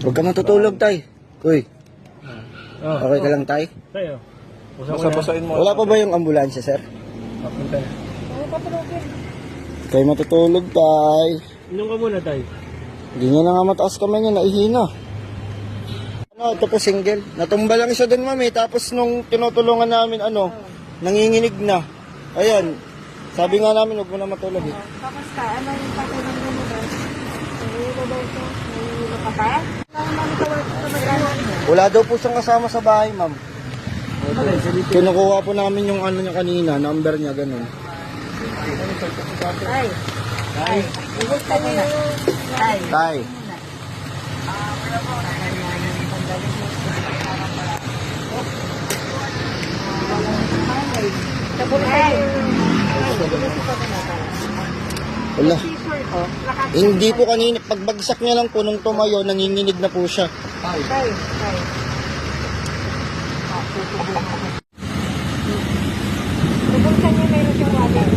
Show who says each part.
Speaker 1: Huwag ka matutulog, tay. Uy, okay ka lang, tay?
Speaker 2: Tayo.
Speaker 3: Basa-basain mo.
Speaker 1: Wala pa ba yung ambulansya, sir?
Speaker 2: Papunta na.
Speaker 1: Kayo matutulog, tay.
Speaker 2: Inom ka muna, tay.
Speaker 1: Hindi niya na nga mataas kamay niya, naihina. Ano, ito po single. Natumba lang siya dun, mami. Tapos nung tinutulungan namin, nanginginig na. Ayan. Sabi nga namin, huwag mo na matulog eh.
Speaker 4: Kamusta? Ano yung patulong mo ba? Nahihilo daw ito? Nahihilo ka pa?
Speaker 1: Wala daw po siyang kasama sa bahay, ma'am. Kinukuha po namin yung ano niya kanina, number niya, ganun.
Speaker 4: Ay. Ay. Ibig ka muna. Ay.
Speaker 1: Tay.
Speaker 4: Ay.
Speaker 1: Wala. Hindi po kanina, pagbagsak niya lang po nung tumayo, nanginginig na po siya.
Speaker 4: Ay. Ay. Ibig ka niya meron siyang water.